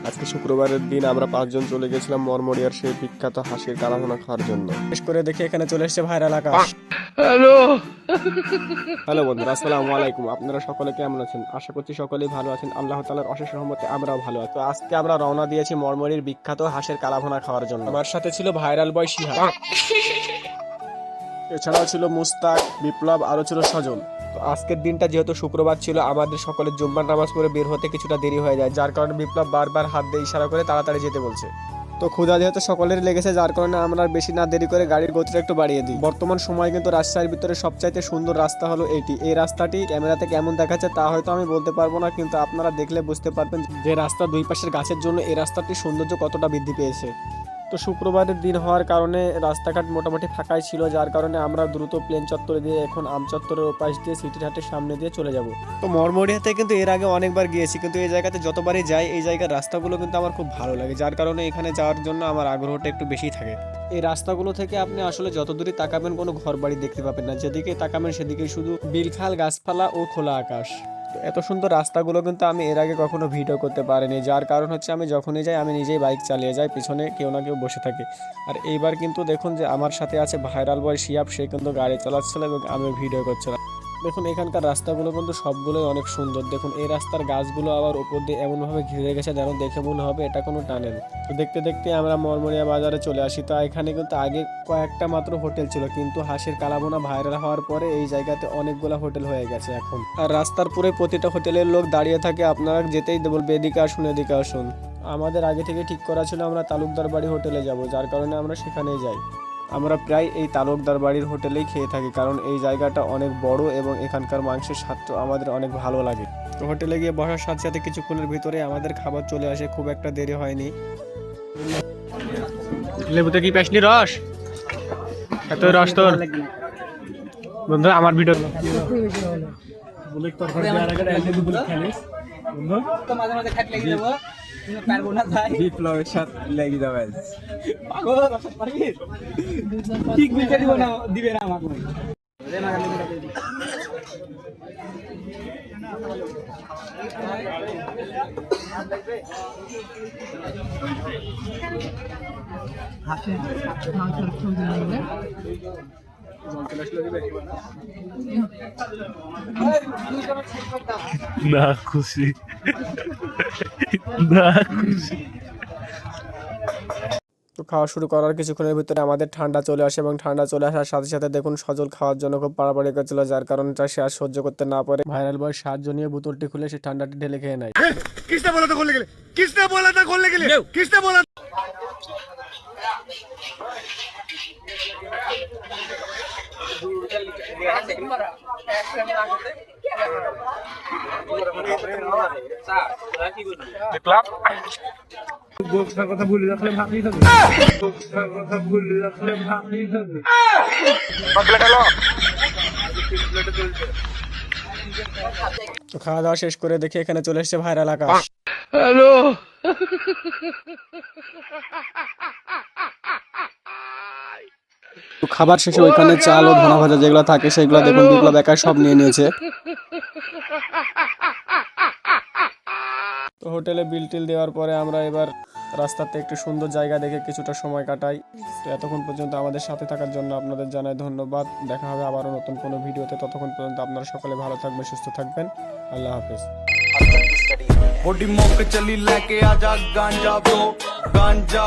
আজকে শুক্রবারের দিন আমরা 5 জন চলে গেছিলাম মরমরিয়ার সেই বিখ্যাত হাঁসের কালাভুনা খাওয়ার জন্য। বিশেষ করে দেখি এখানে চলে এসেছে ভাইরাল আকাশ। হ্যালো বন্ধুরা, আসসালামু আলাইকুম। আপনারা সকলে কেমন আছেন? আশা করছি সকলেই ভালো আছেন। আল্লাহ তাআলার অশেষ রহমতে আমরাও ভালো আছি। তো আজকে আমরা রওনা দিয়েছি মরমরির বিখ্যাত হাঁসের কালাভুনা খাওয়ার জন্য। আমার সাথে ছিল ভাইরাল বয় শিহাব, এছাড়াও ছিল মুস্তাক, বিপ্লব, আরো ছিল সজল। তো আজকের দিনটা যেহেতু শুক্রবার ছিল, আমাদের সকলের জুম্মার নামাজ পড়ে বের হতে কিছুটা দেরি হয়ে যায়, যার কারণে বিপ্লব বারবার হাত দিয়ে ইশারা করে তাড়াতাড়ি যেতে বলছে। তো ক্ষুধা যেহেতু সকলের লেগেছে, যার কারণে আমরা আর বেশি না দেরি করে গাড়ির গতিটা একটু বাড়িয়ে দিই। বর্তমান সময় কিন্তু রাজশাহীর ভিতরে সবচাইতে সুন্দর রাস্তা হলো এইটি। এই রাস্তাটি ক্যামেরাতে কেমন দেখাচ্ছে তা হয়তো আমি বলতে পারবো না, কিন্তু আপনারা দেখলে বুঝতে পারবেন যে রাস্তার দুই পাশের গাছের জন্য এই রাস্তাটির সৌন্দর্য কতটা বৃদ্ধি পেয়েছে। তো শুক্রবারের দিন হওয়ার কারণে রাস্তাঘাট মোটামুটি ফাঁকাই ছিল, যার কারণে আমরা দ্রুত প্লেন চত্বরে দিয়ে এখন আম চত্বরের ওপাশ দিয়ে সিটির হাটের সামনে দিয়ে চলে যাব। তো মরমরিয়াতে কিন্তু এর আগে অনেকবার গিয়েছি, কিন্তু এই জায়গাতে যতবারই যাই এই জায়গার রাস্তাগুলো কিন্তু আমার খুব ভালো লাগে, যার কারণে এখানে যাওয়ার জন্য আমার আগ্রহটা একটু বেশি থাকে। এই রাস্তাগুলো থেকে আপনি আসলে যত দূরই তাকাবেন কোনো ঘর বাড়ি দেখতে পাবেন না, যেদিকে তাকাবেন সেদিকে শুধু বিলখাল, গাছপালা ও খোলা আকাশ। তো এত সুন্দর রাস্তাগুলো কিন্তু আমি এর আগে কখনো ভিডিও করতে পারিনি, যার কারণ হচ্ছে আমি যখনই যাই আমি নিজেই বাইক চালিয়ে যাই, পিছনে কেউ না কেউ বসে থাকে। আর এইবার কিন্তু দেখুন যে আমার সাথে আছে ভাইরাল বয় শিয়াব, সে কিন্তু গাড়ি চালাচ্ছিল এবং আমি ভিডিও করছিলাম। দেখুন এখানকার রাস্তাগুলো কিন্তু সবগুলোই অনেক সুন্দর। দেখুন এই রাস্তার গাছগুলো আবার উপর দিয়ে এমনভাবে ঘিরে গেছে যেন দেখে মনে হবে এটা কোনো টানেল। তো দেখতে দেখতে আমরা মরমরিয়া বাজারে চলে আসি। তো এখানে কিন্তু আগে কয়েকটা মাত্র হোটেল ছিল, কিন্তু হাঁসের কালাভুনা ভাইরাল হওয়ার পরে এই জায়গাতে অনেকগুলো হোটেল হয়ে গেছে এখন। আর রাস্তার পুরো প্রতিটা হোটেলের লোক দাঁড়িয়ে থাকে, আপনারা যেতেই বলবে এদিকে আসুন এদিকে আসুন। আমাদের আগে থেকে ঠিক করা ছিল আমরা তালুকদার বাড়ি হোটেলে যাব, যার কারণে আমরা সেখানেই যাই। আমরা প্রায় এই তালুকদার বাড়ির হোটেলেই খেয়ে থাকি, কারণ এই জায়গাটা অনেক বড় এবং এখানকার মাংসের স্বাদটা আমাদের অনেক ভালো লাগে। তো হোটেলে গিয়ে বসার সাথে সাথে কিছুক্ষণের ভিতরে আমাদের খাবার চলে আসে, খুব একটা দেরি হয়নি। লেবুতে কি পেছলি রস? এত রস তোর বন্ধু আমার ভিডিও বলে তোর ঘরে আর আগে লেবু বলে খালিস বন্ধু তো মাঝে মাঝে খাট লেগে যাব, তুমি পারবো না ভাই। বিপ্লবের সাথে লেগে যাবে পাগল রস পারবি ঠিক মিটে দিব না, দিবে না আমাকে রে না লেবুটা দে দি। হাতে মাংসের ছবি দিলে না খুশি না খুশি। তো খাওয়া শুরু করার কিছুক্ষণের ভিতরে আমাদের ঠান্ডা চলে আসে এবং ঠান্ডা চলে আসার সাথে সাথে দেখুন সজল খাওয়ার জন্য খুব পাড়াপাড়ি করছিল, যার কারণে সে আর সহ্য করতে না পারে ভাইরাল বয় সাহায্য নিয়ে বোতলটি খুলে সে ঠান্ডাটি ঢেলে খেয়ে নেয়। কিসনে বলা था खोलने के लिए, किसने बोला था खोलने के लिए, किसने बोला? কথা ভুলে রাখলে ভাবি হবে, কথা ভুলে রাখলে ভাবি হবে। তো খাওয়া দাওয়া শেষ করে দেখি এখানে চলে এসেছে ভাইরাল আকাশ। হ্যালো তো খাবার শেষে ওইখানে চাল ও ধনা ভাজা যেগুলো থাকে সেগুলো দেখুন বিপ্লব একা সব নিয়ে নিয়েছে। তো হোটেলে বিল টিল দেওয়ার পরে আমরা এবার রাস্তাতে একটু সুন্দর জায়গা দেখে কিছুটা সময় কাটাই। তো এতক্ষণ পর্যন্ত আমাদের সাথে থাকার জন্য আপনাদের জানাই ধন্যবাদ। দেখা হবে আবারও নতুন কোনো ভিডিওতে। ততক্ষণ পর্যন্ত আপনারা সকলে ভালো থাকবেন, সুস্থ থাকবেন। আল্লাহ হাফেজ। चली लेके आजा गांजा